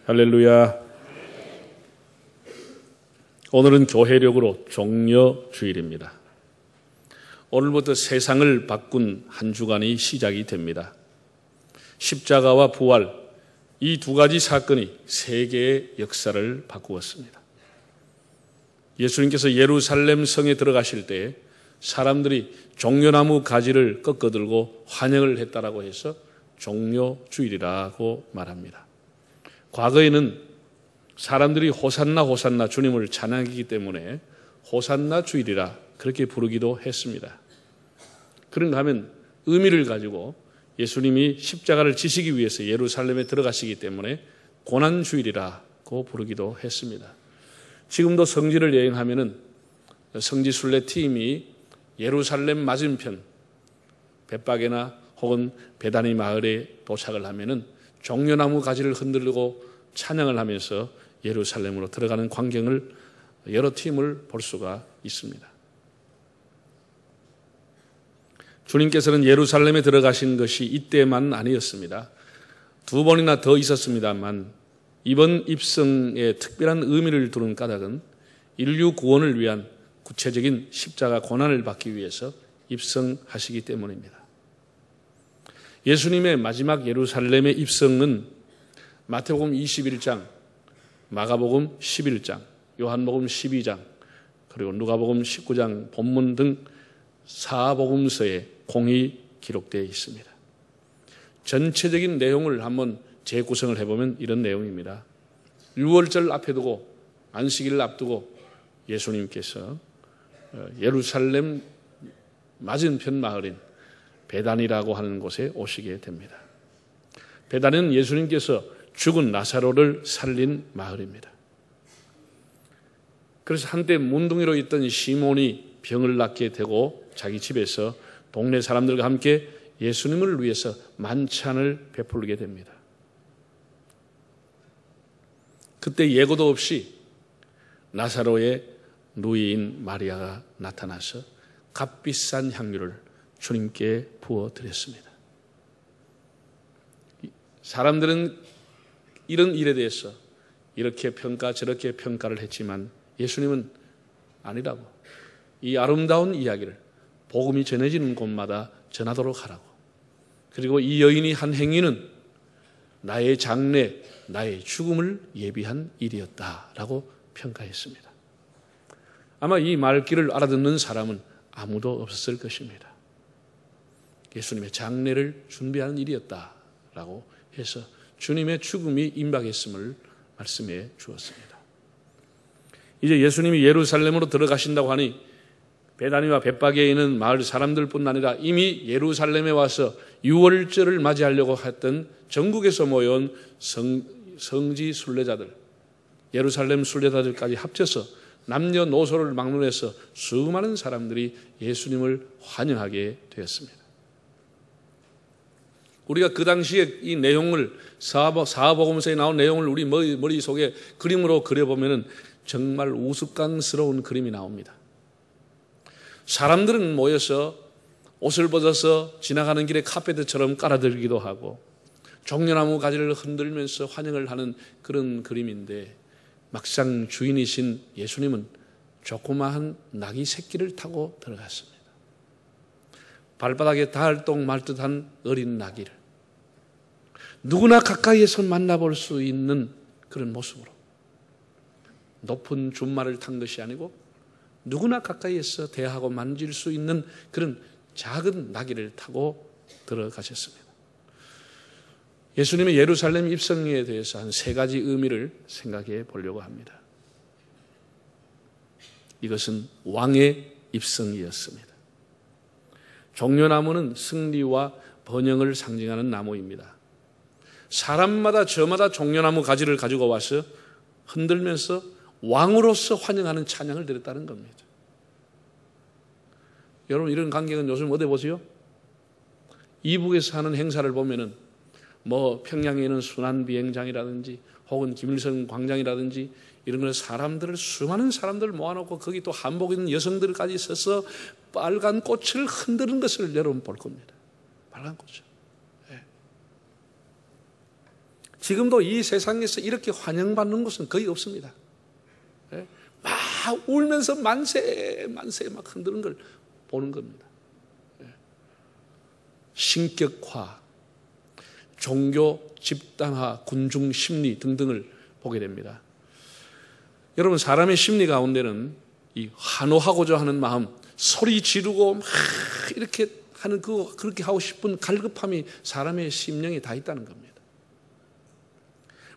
할렐루야. 오늘은 교회력으로 종려주일입니다. 오늘부터 세상을 바꾼 한 주간이 시작이 됩니다. 십자가와 부활, 이 두 가지 사건이 세계의 역사를 바꾸었습니다. 예수님께서 예루살렘 성에 들어가실 때 사람들이 종려나무 가지를 꺾어들고 환영을 했다라고 해서 종려주일이라고 말합니다. 과거에는 사람들이 호산나 호산나 주님을 찬양하기 때문에 호산나 주일이라 그렇게 부르기도 했습니다. 그런가 하면 의미를 가지고 예수님이 십자가를 지시기 위해서 예루살렘에 들어가시기 때문에 고난주일이라고 부르기도 했습니다. 지금도 성지를 여행하면은 성지순례 팀이 예루살렘 맞은편 벳박에나 혹은 베다니 마을에 도착을 하면은 종려나무 가지를 흔들고 찬양을 하면서 예루살렘으로 들어가는 광경을 여러 팀을 볼 수가 있습니다. 주님께서는 예루살렘에 들어가신 것이 이때만 아니었습니다. 두 번이나 더 있었습니다만 이번 입성에 특별한 의미를 두는 까닭은 인류 구원을 위한 구체적인 십자가 고난을 받기 위해서 입성하시기 때문입니다. 예수님의 마지막 예루살렘의 입성은 마태복음 21장, 마가복음 11장, 요한복음 12장, 그리고 누가복음 19장 본문 등 사복음서에 공히 기록되어 있습니다. 전체적인 내용을 한번 재구성을 해보면 이런 내용입니다. 유월절 앞에 두고 안식일을 앞두고 예수님께서 예루살렘 맞은편 마을인 베단이라고 하는 곳에 오시게 됩니다. 베단은 예수님께서 죽은 나사로를 살린 마을입니다. 그래서 한때 문둥이로 있던 시몬이 병을 낫게 되고 자기 집에서 동네 사람들과 함께 예수님을 위해서 만찬을 베풀게 됩니다. 그때 예고도 없이 나사로의 누이인 마리아가 나타나서 값비싼 향유를 주님께 부어드렸습니다. 사람들은 이런 일에 대해서 이렇게 평가 저렇게 평가를 했지만 예수님은 아니라고, 이 아름다운 이야기를 복음이 전해지는 곳마다 전하도록 하라고, 그리고 이 여인이 한 행위는 나의 장래, 나의 죽음을 예비한 일이었다라고 평가했습니다. 아마 이 말귀를 알아듣는 사람은 아무도 없었을 것입니다. 예수님의 장례를 준비하는 일이었다라고 해서 주님의 죽음이 임박했음을 말씀해 주었습니다. 이제 예수님이 예루살렘으로 들어가신다고 하니 베다니와 벳박에 있는 마을 사람들뿐 아니라 이미 예루살렘에 와서 유월절을 맞이하려고 했던 전국에서 모여온 성지 순례자들, 예루살렘 순례자들까지 합쳐서 남녀노소를 막론해서 수많은 사람들이 예수님을 환영하게 되었습니다. 우리가 그 당시에 이 내용을 사복음서에 나온 내용을 우리 머릿속에 그림으로 그려보면 정말 우스꽝스러운 그림이 나옵니다. 사람들은 모여서 옷을 벗어서 지나가는 길에 카페트처럼 깔아들기도 하고 종려나무 가지를 흔들면서 환영을 하는 그런 그림인데 막상 주인이신 예수님은 조그마한 낙이 새끼를 타고 들어갔습니다. 발바닥에 닿을 똥 말 듯한 어린 나귀를 누구나 가까이에서 만나볼 수 있는 그런 모습으로, 높은 준말을 탄 것이 아니고 누구나 가까이에서 대하고 만질 수 있는 그런 작은 나귀를 타고 들어가셨습니다. 예수님의 예루살렘 입성에 대해서 한 세 가지 의미를 생각해 보려고 합니다. 이것은 왕의 입성이었습니다. 종려나무는 승리와 번영을 상징하는 나무입니다. 사람마다 저마다 종려나무 가지를 가지고 와서 흔들면서 왕으로서 환영하는 찬양을 드렸다는 겁니다. 여러분, 이런 광경은 요즘 어디 보세요? 이북에서 하는 행사를 보면은 평양에 있는 순환비행장이라든지 혹은 김일성 광장이라든지 이런 걸 수많은 사람들 모아놓고 거기 또 한복 입는 여성들까지 서서 빨간 꽃을 흔드는 것을 여러분 볼 겁니다. 빨간 꽃을. 네. 지금도 이 세상에서 이렇게 환영받는 곳은 거의 없습니다. 막 울면서 만세 막 흔드는 걸 보는 겁니다. 신격화, 종교 집단화, 군중 심리 등등을 보게 됩니다. 여러분, 사람의 심리 가운데는 이 환호하고자 하는 마음, 소리 지르고 막 이렇게 하는 그렇게 하고 싶은 갈급함이 사람의 심령에 다 있다는 겁니다.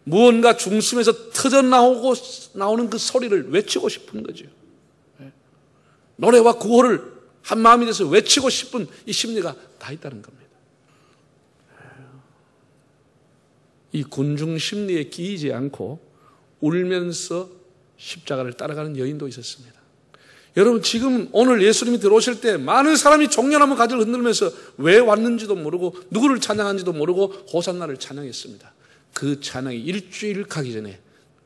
무언가 중심에서 터져 나오는 그 소리를 외치고 싶은 거죠. 노래와 구호를 한 마음이 돼서 외치고 싶은 이 심리가 다 있다는 겁니다. 이 군중 심리에 끼이지 않고 울면서 십자가를 따라가는 여인도 있었습니다. 여러분, 지금 오늘 예수님이 들어오실 때 많은 사람이 종려나무 가지를 흔들면서 왜 왔는지도 모르고 누구를 찬양한지도 모르고 호산나를 찬양했습니다. 그 찬양이 일주일 가기 전에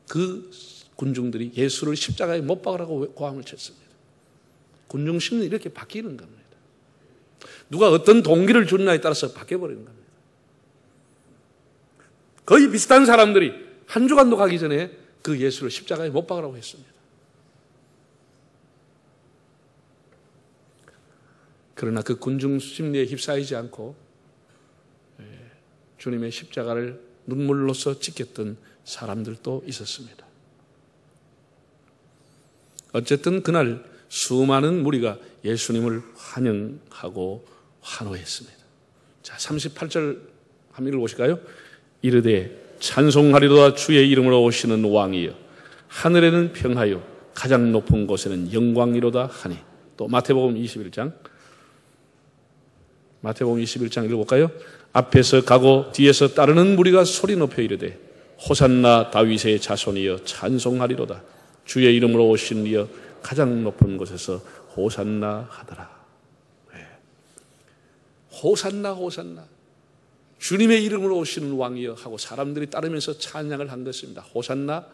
그 군중들이 예수를 십자가에 못 박으라고 고함을 쳤습니다. 군중 심리는 이렇게 바뀌는 겁니다. 누가 어떤 동기를 주느냐에 따라서 바뀌어버리는 겁니다. 거의 비슷한 사람들이 한 주간도 가기 전에 그 예수를 십자가에 못 박으라고 했습니다. 그러나 그 군중 심리에 휩싸이지 않고 주님의 십자가를 눈물로써 지켰던 사람들도 있었습니다. 어쨌든 그날 수많은 무리가 예수님을 환영하고 환호했습니다. 자, 38절 한번 읽어보실까요? 이르되 찬송하리로다 주의 이름으로 오시는 왕이여, 하늘에는 평하여 가장 높은 곳에는 영광이로다 하니. 또 마태복음 21장 읽어볼까요? 앞에서 가고 뒤에서 따르는 무리가 소리 높여 이르되 호산나 다윗의 자손이여 찬송하리로다, 주의 이름으로 오신 이여 가장 높은 곳에서 호산나 하더라. 네. 호산나 호산나, 주님의 이름으로 오시는 왕이여 하고 사람들이 따르면서 찬양을 한 것입니다. 호산나,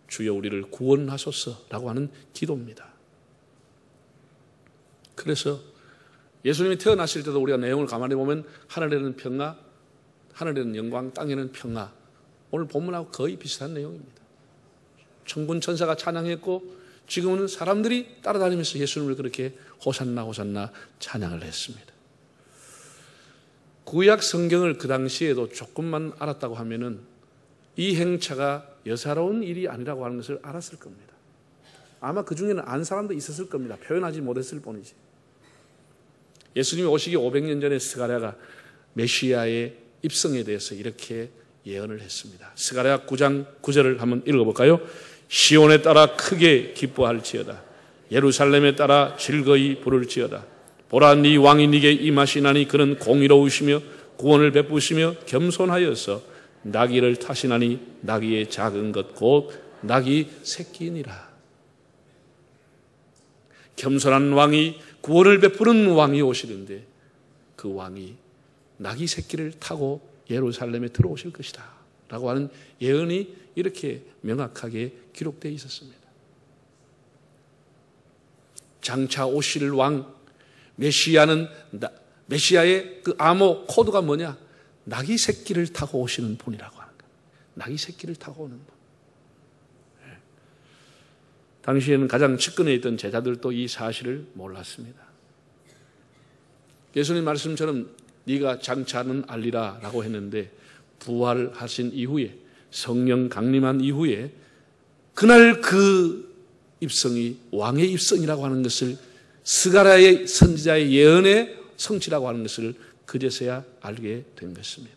주여 우리를 구원하소서라고 하는 기도입니다. 그래서 예수님이 태어나실 때도 우리가 내용을 가만히 보면 하늘에는 평화, 하늘에는 영광, 땅에는 평화, 오늘 본문하고 거의 비슷한 내용입니다. 천군 천사가 찬양했고 지금은 사람들이 따라다니면서 예수님을 그렇게 호산나 호산나 찬양을 했습니다. 구약 성경을 그 당시에도 조금만 알았다고 하면은 이 행차가 여사로운 일이 아니라고 하는 것을 알았을 겁니다. 아마 그 중에는 안 사람도 있었을 겁니다. 표현하지 못했을 뿐이지. 예수님이 오시기 500년 전에 스가랴가 메시아의 입성에 대해서 이렇게 예언을 했습니다. 스가랴 9장 9절을 한번 읽어볼까요? 시온에 따라 크게 기뻐할지어다, 예루살렘에 따라 즐거이 부를지어다. 보라, 네 왕이 네게 임하시나니 그는 공의로우시며 구원을 베푸시며 겸손하여서 나귀를 타시나니 나귀의 작은 것 곧 나귀 새끼니라. 겸손한 왕이, 구원을 베푸는 왕이 오시는데 그 왕이 나귀 새끼를 타고 예루살렘에 들어오실 것이다 라고 하는 예언이 이렇게 명확하게 기록되어 있었습니다. 장차 오실 왕 메시아의 그 암호 코드가 뭐냐? 나귀 새끼를 타고 오시는 분이라고 하는 거예요. 나귀 새끼를 타고 오는 분. 당시에는 가장 측근에 있던 제자들도 이 사실을 몰랐습니다. 예수님 말씀처럼 네가 장차는 알리라 라고 했는데 부활하신 이후에, 성령 강림한 이후에 그날 그 입성이 왕의 입성이라고 하는 것을, 스가랴의 선지자의 예언의 성취라고 하는 것을 그제서야 알게 된 것입니다.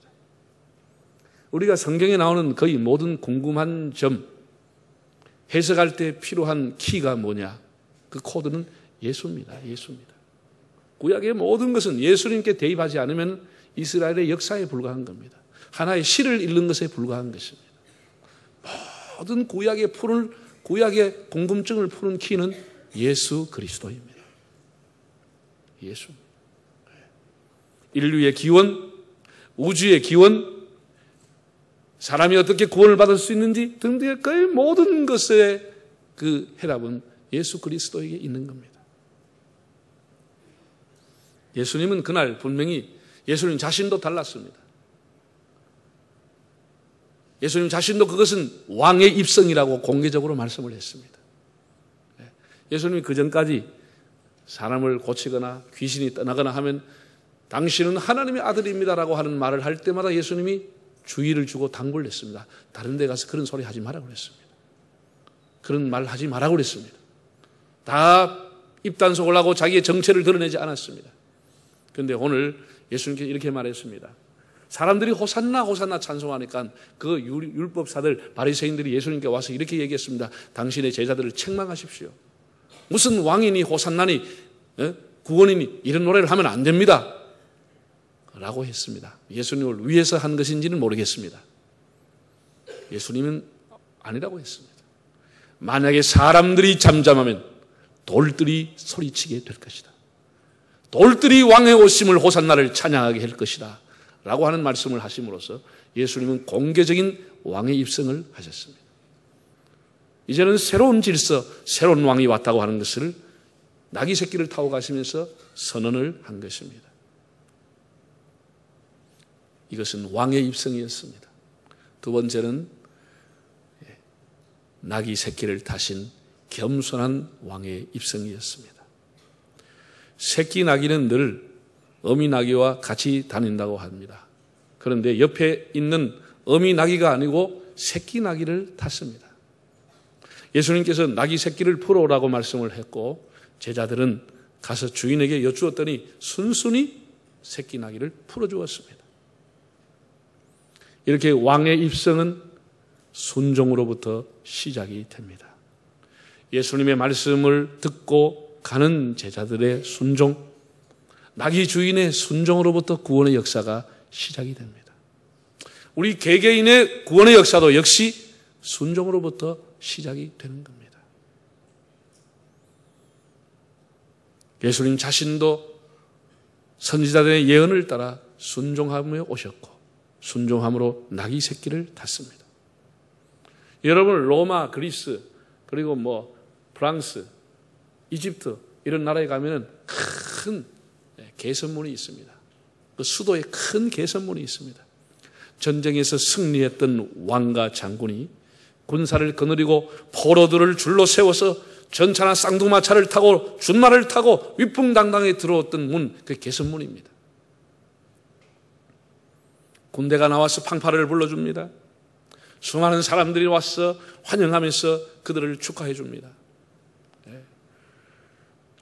우리가 성경에 나오는 거의 모든 궁금한 점, 해석할 때 필요한 키가 뭐냐? 그 코드는 예수입니다. 예수입니다. 구약의 모든 것은 예수님께 대입하지 않으면 이스라엘의 역사에 불과한 겁니다. 하나의 시를 읽는 것에 불과한 것입니다. 모든 구약의 궁금증을 푸는 키는 예수 그리스도입니다. 예수. 인류의 기원, 우주의 기원, 사람이 어떻게 구원을 받을 수 있는지 등등의 거의 모든 것의 그 해답은 예수 그리스도에게 있는 겁니다. 예수님은 그날 분명히 예수님 자신도 달랐습니다. 예수님 자신도 그것은 왕의 입성이라고 공개적으로 말씀을 했습니다. 예수님이 그전까지 사람을 고치거나 귀신이 떠나거나 하면 당신은 하나님의 아들입니다라고 하는 말을 할 때마다 예수님이 주의를 주고 당부를 했습니다. 다른 데 가서 그런 소리 하지 말라고 그랬습니다. 그런 말 하지 말라고 그랬습니다. 다 입단속을 하고 자기의 정체를 드러내지 않았습니다. 그런데 오늘 예수님께서 이렇게 말했습니다. 사람들이 호산나 호산나 찬송하니까 그 율법사들 바리새인들이 예수님께 와서 이렇게 얘기했습니다. 당신의 제자들을 책망하십시오. 무슨 왕이니 호산나니 구원이니 이런 노래를 하면 안 됩니다 라고 했습니다. 예수님을 위해서 한 것인지는 모르겠습니다. 예수님은 아니라고 했습니다. 만약에 사람들이 잠잠하면 돌들이 소리치게 될 것이다. 돌들이 왕의 오심을 호산나를 찬양하게 할 것이다 라고 하는 말씀을 하심으로써 예수님은 공개적인 왕의 입성을 하셨습니다. 이제는 새로운 질서, 새로운 왕이 왔다고 하는 것을 나귀 새끼를 타고 가시면서 선언을 한 것입니다. 이것은 왕의 입성이었습니다. 두 번째는 나귀 새끼를 타신 겸손한 왕의 입성이었습니다. 새끼 나귀는 늘 어미 나귀와 같이 다닌다고 합니다. 그런데 옆에 있는 어미 나귀가 아니고 새끼 나귀를 탔습니다. 예수님께서 나귀 새끼를 풀어오라고 말씀을 했고 제자들은 가서 주인에게 여쭈었더니 순순히 새끼 나귀를 풀어주었습니다. 이렇게 왕의 입성은 순종으로부터 시작이 됩니다. 예수님의 말씀을 듣고 가는 제자들의 순종, 나귀 주인의 순종으로부터 구원의 역사가 시작이 됩니다. 우리 개개인의 구원의 역사도 역시 순종으로부터 시작이 되는 겁니다. 예수님 자신도 선지자들의 예언을 따라 순종하며 오셨고 순종함으로 나귀 새끼를 탔습니다. 여러분 로마, 그리스, 그리고 프랑스, 이집트 이런 나라에 가면은 큰 개선문이 있습니다. 그 수도에 큰 개선문이 있습니다. 전쟁에서 승리했던 왕과 장군이 군사를 거느리고 포로들을 줄로 세워서 전차나 쌍두마차를 타고 준마를 타고 위풍당당히 들어왔던 문, 그 개선문입니다. 군대가 나와서 팡파를 불러줍니다. 수많은 사람들이 와서 환영하면서 그들을 축하해 줍니다.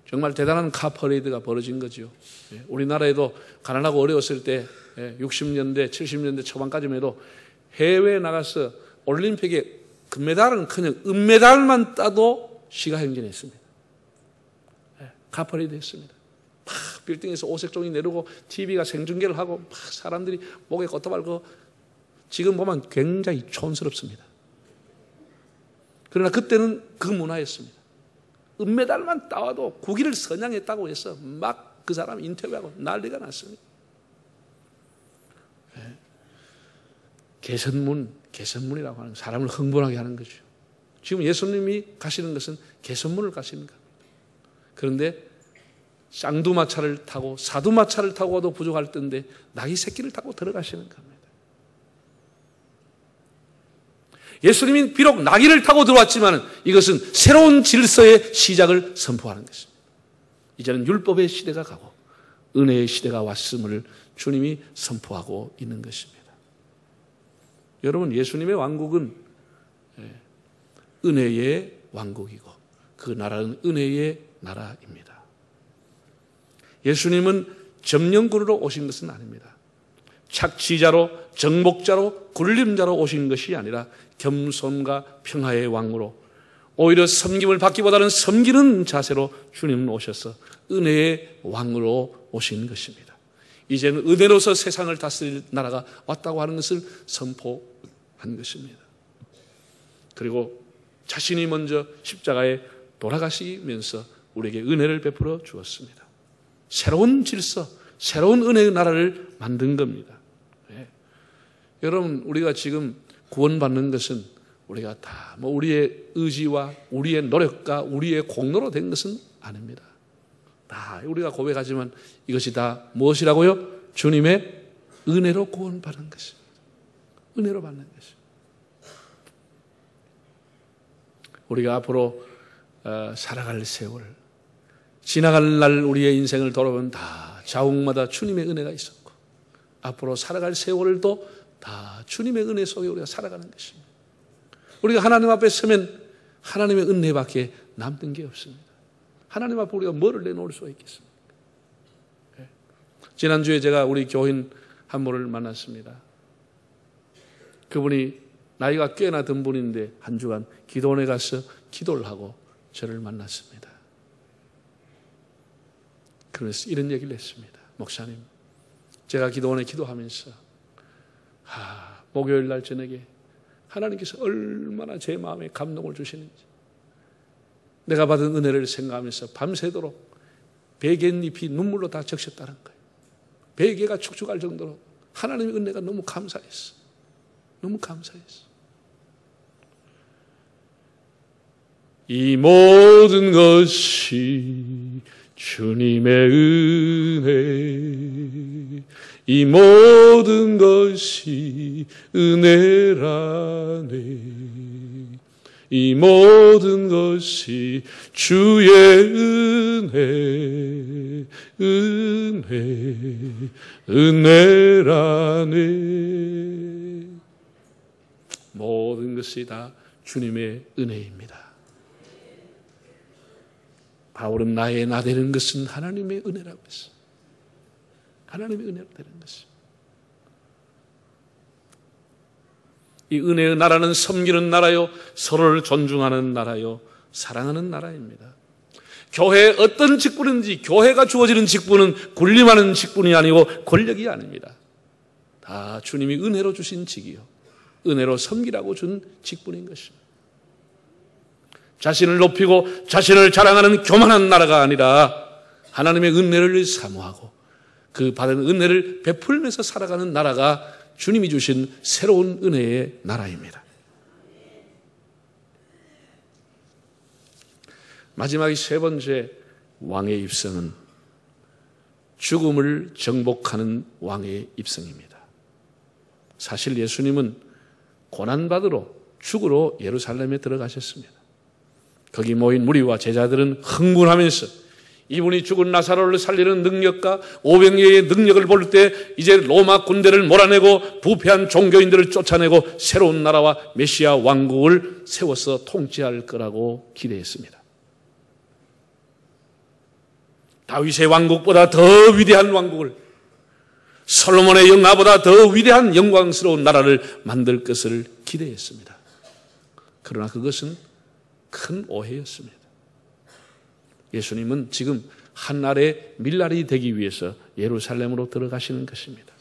정말 대단한 카퍼레이드가 벌어진 거죠. 우리나라에도 가난하고 어려웠을 때 60년대, 70년대 초반까지만 해도 해외에 나가서 올림픽에 금메달은커녕 은메달만 따도 시가행진했습니다. 카퍼레이드 했습니다. 막 빌딩에서 오색종이 내리고 TV가 생중계를 하고 막 사람들이 목에 걷다 말고 지금 보면 굉장히 촌스럽습니다. 그러나 그때는 그 문화였습니다. 은메달만 따와도 국위를 선양했다고 해서 막 그 사람 인터뷰하고 난리가 났습니다. 개선문이라고 하는 사람을 흥분하게 하는 거죠. 지금 예수님이 가시는 것은 개선문을 가시는 겁니다. 그런데 쌍두마차를 타고 사두마차를 타고 와도 부족할 텐데 나귀 새끼를 타고 들어가시는 겁니다. 예수님이 비록 나귀를 타고 들어왔지만 이것은 새로운 질서의 시작을 선포하는 것입니다. 이제는 율법의 시대가 가고 은혜의 시대가 왔음을 주님이 선포하고 있는 것입니다. 여러분, 예수님의 왕국은 은혜의 왕국이고 그 나라는 은혜의 나라입니다. 예수님은 점령군으로 오신 것은 아닙니다. 착취자로, 정복자로, 굴림자로 오신 것이 아니라 겸손과 평화의 왕으로 오히려 섬김을 받기보다는 섬기는 자세로 주님은 오셔서 은혜의 왕으로 오신 것입니다. 이제는 은혜로서 세상을 다스릴 나라가 왔다고 하는 것을 선포한 것입니다. 그리고 자신이 먼저 십자가에 돌아가시면서 우리에게 은혜를 베풀어 주었습니다. 새로운 질서, 새로운 은혜의 나라를 만든 겁니다. 여러분, 우리가 지금 구원받는 것은 우리가 다 우리의 의지와 우리의 노력과 우리의 공로로 된 것은 아닙니다. 다 우리가 고백하지만 이것이 다 무엇이라고요? 주님의 은혜로 구원받은 것입니다. 은혜로 받는 것입니다. 우리가 앞으로 살아갈 세월, 지나갈 날 우리의 인생을 돌아보면 다 자욱마다 주님의 은혜가 있었고 앞으로 살아갈 세월도 다 주님의 은혜 속에 우리가 살아가는 것입니다. 우리가 하나님 앞에 서면 하나님의 은혜밖에 남는 게 없습니다. 하나님 앞에 우리가 뭐를 내놓을 수가 있겠습니까? 지난주에 제가 우리 교인 한 분을 만났습니다. 그분이 나이가 꽤나 든 분인데 한 주간 기도원에 가서 기도를 하고 저를 만났습니다. 그래서 이런 얘기를 했습니다. 목사님, 제가 기도원에 기도하면서 목요일 날 저녁에 하나님께서 얼마나 제 마음에 감동을 주시는지 내가 받은 은혜를 생각하면서 밤새도록 베갯잎이 눈물로 다 적셨다는 거예요. 베개가 축축할 정도로 하나님의 은혜가 너무 감사했어. 너무 감사했어. 이 모든 것이 주님의 은혜, 이 모든 것이 은혜라네. 이 모든 것이 주의 은혜, 은혜라네. 모든 것이 다 주님의 은혜입니다. 바울은 나의 나되는 것은 하나님의 은혜라고 했어요. 하나님의 은혜로 되는 것입니다. 이 은혜의 나라는 섬기는 나라요, 서로를 존중하는 나라요, 사랑하는 나라입니다. 교회의 어떤 직분인지, 교회가 주어지는 직분은 군림하는 직분이 아니고 권력이 아닙니다. 다 주님이 은혜로 주신 직이요, 은혜로 섬기라고 준 직분인 것입니다. 자신을 높이고 자신을 자랑하는 교만한 나라가 아니라 하나님의 은혜를 사모하고 그 받은 은혜를 베풀면서 살아가는 나라가 주님이 주신 새로운 은혜의 나라입니다. 마지막이 세 번째 왕의 입성은 죽음을 정복하는 왕의 입성입니다. 사실 예수님은 고난받으러 죽으러 예루살렘에 들어가셨습니다. 거기 모인 무리와 제자들은 흥분하면서 이분이 죽은 나사로를 살리는 능력과 500여의 능력을 볼 때 이제 로마 군대를 몰아내고 부패한 종교인들을 쫓아내고 새로운 나라와 메시아 왕국을 세워서 통치할 거라고 기대했습니다. 다윗의 왕국보다 더 위대한 왕국을, 솔로몬의 영화보다 더 위대한 영광스러운 나라를 만들 것을 기대했습니다. 그러나 그것은 큰 오해였습니다. 예수님은 지금 한날의 밀날이 되기 위해서 예루살렘으로 들어가시는 것입니다.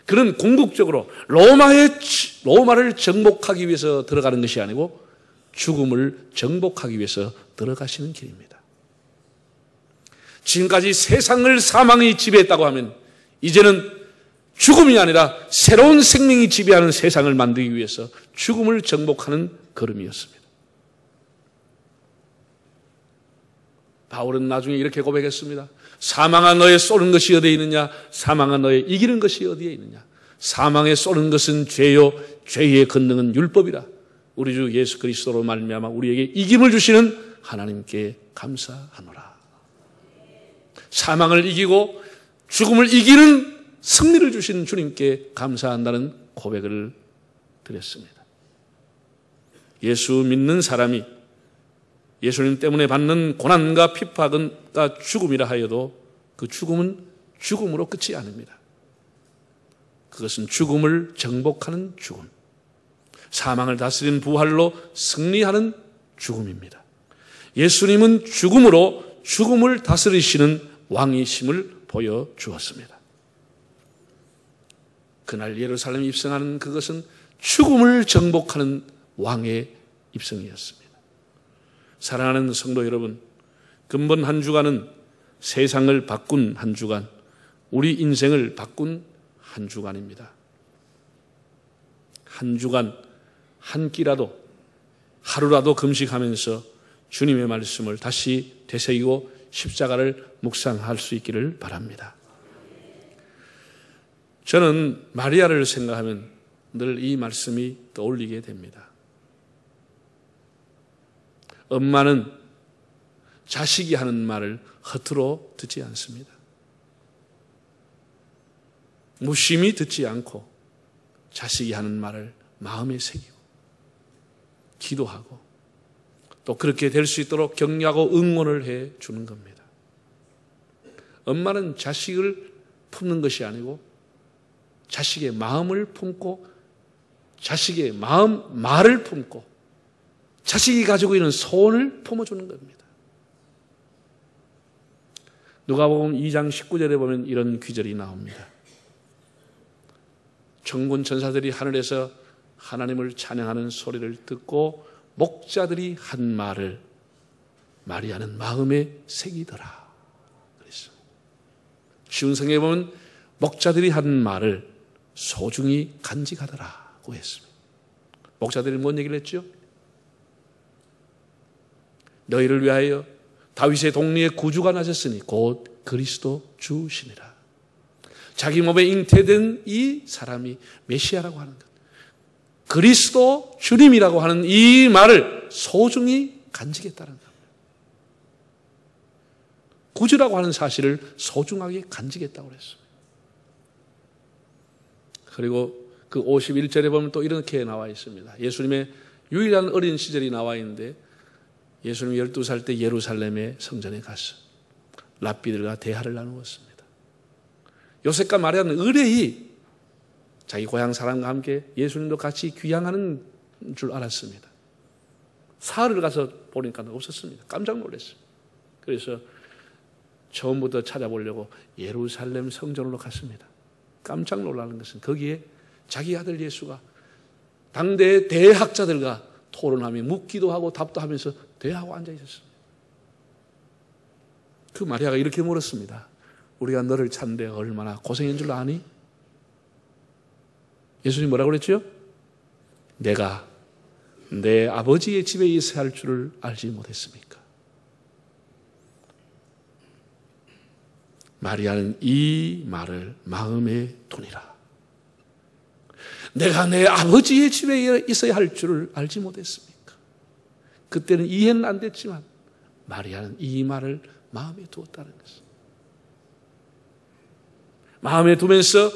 그는 궁극적으로 로마를 정복하기 위해서 들어가는 것이 아니고 죽음을 정복하기 위해서 들어가시는 길입니다. 지금까지 세상을 사망이 지배했다고 하면 이제는 죽음이 아니라 새로운 생명이 지배하는 세상을 만들기 위해서 죽음을 정복하는 걸음이었습니다. 바울은 나중에 이렇게 고백했습니다. 사망아 너의 쏘는 것이 어디에 있느냐? 사망아 너의 이기는 것이 어디에 있느냐? 사망에 쏘는 것은 죄요, 죄의 권능은 율법이라. 우리 주 예수 그리스도로 말미암아 우리에게 이김을 주시는 하나님께 감사하노라. 사망을 이기고 죽음을 이기는 승리를 주시는 주님께 감사한다는 고백을 드렸습니다. 예수 믿는 사람이 예수님 때문에 받는 고난과 핍박과 죽음이라 하여도 그 죽음은 죽음으로 끝이 아닙니다. 그것은 죽음을 정복하는 죽음, 사망을 다스리는 부활로 승리하는 죽음입니다. 예수님은 죽음으로 죽음을 다스리시는 왕이심을 보여주었습니다. 그날 예루살렘에 입성하는 그것은 죽음을 정복하는 왕의 입성이었습니다. 사랑하는 성도 여러분, 근본 한 주간은 세상을 바꾼 한 주간, 우리 인생을 바꾼 한 주간입니다. 한 주간 한 끼라도 하루라도 금식하면서 주님의 말씀을 다시 되새기고 십자가를 묵상할 수 있기를 바랍니다. 저는 마리아를 생각하면 늘 이 말씀이 떠올리게 됩니다. 엄마는 자식이 하는 말을 허투루 듣지 않습니다. 무심히 듣지 않고 자식이 하는 말을 마음에 새기고 기도하고 또 그렇게 될 수 있도록 격려하고 응원을 해 주는 겁니다. 엄마는 자식을 품는 것이 아니고 자식의 마음을 품고 자식의 말을 품고 자식이 가지고 있는 소원을 품어주는 겁니다. 누가복음 2장 19절에 보면 이런 귀절이 나옵니다. 천군 천사들이 하늘에서 하나님을 찬양하는 소리를 듣고 목자들이 한 말을 마리아는 마음에 새기더라. 그랬어요. 쉬운 성경에 보면 목자들이 한 말을 소중히 간직하더라고 했습니다. 목자들이 뭔 얘기를 했죠? 너희를 위하여 다윗의 동리에 구주가 나셨으니 곧 그리스도 주시니라. 자기 몸에 잉태된 이 사람이 메시아라고 하는 것, 그리스도 주님이라고 하는 이 말을 소중히 간직했다는 겁니다. 구주라고 하는 사실을 소중하게 간직했다고 그랬어요. 그리고 그 51절에 보면 또 이렇게 나와 있습니다. 예수님의 유일한 어린 시절이 나와 있는데 예수님이 12살 때 예루살렘의 성전에 가서 랍비들과 대화를 나누었습니다. 요셉과 마리아는 의뢰히 자기 고향 사람과 함께 예수님도 같이 귀향하는 줄 알았습니다. 사흘을 가서 보니까 없었습니다. 깜짝 놀랐어요. 그래서 처음부터 찾아보려고 예루살렘 성전으로 갔습니다. 깜짝 놀라는 것은 거기에 자기 아들 예수가 당대의 대학자들과 토론하며 묻기도 하고 답도 하면서 대화하고 앉아 있었습니다. 그 마리아가 이렇게 물었습니다. 우리가 너를 찾는데 얼마나 고생한 줄 아니? 예수님이 뭐라고 그랬죠? 내가 내 아버지의 집에 있어야 할 줄을 알지 못했습니까? 마리아는 이 말을 마음에 두니라. 내가 내 아버지의 집에 있어야 할 줄을 알지 못했습니까? 그때는 이해는 안 됐지만 마리아는 이 말을 마음에 두었다는 것입니다. 마음에 두면서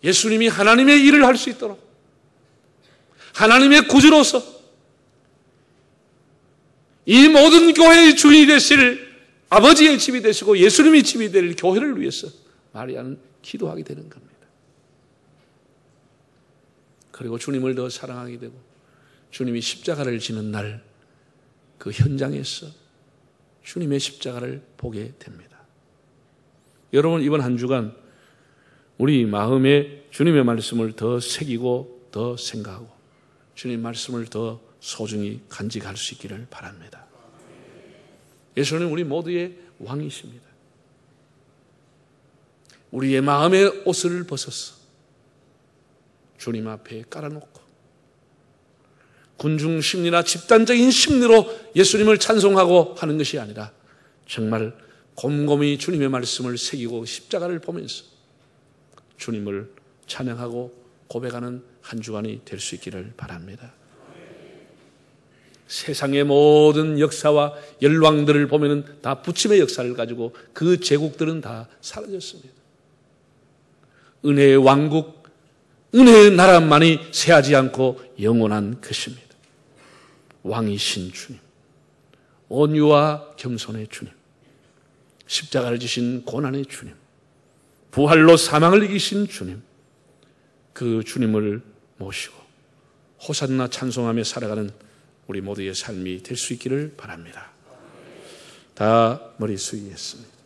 예수님이 하나님의 일을 할 수 있도록 하나님의 구주로서 이 모든 교회의 주인이 되실 아버지의 집이 되시고 예수님의 집이 될 교회를 위해서 마리아는 기도하게 되는 겁니다. 그리고 주님을 더 사랑하게 되고 주님이 십자가를 지는 날 그 현장에서 주님의 십자가를 보게 됩니다. 여러분 이번 한 주간 우리 마음에 주님의 말씀을 더 새기고 더 생각하고 주님 말씀을 더 소중히 간직할 수 있기를 바랍니다. 예수님 우리 모두의 왕이십니다. 우리의 마음의 옷을 벗어서 주님 앞에 깔아놓고 군중 심리나 집단적인 심리로 예수님을 찬송하고 하는 것이 아니라 정말 곰곰이 주님의 말씀을 새기고 십자가를 보면서 주님을 찬양하고 고백하는 한 주간이 될 수 있기를 바랍니다. 세상의 모든 역사와 열왕들을 보면은 다 부침의 역사를 가지고 그 제국들은 다 사라졌습니다. 은혜의 왕국, 은혜의 나라만이 쇠하지 않고 영원한 것입니다. 왕이신 주님, 온유와 겸손의 주님, 십자가를 지신 고난의 주님, 부활로 사망을 이기신 주님, 그 주님을 모시고 호산나 찬송하며 살아가는 우리 모두의 삶이 될 수 있기를 바랍니다. 다 머리 숙이겠습니다.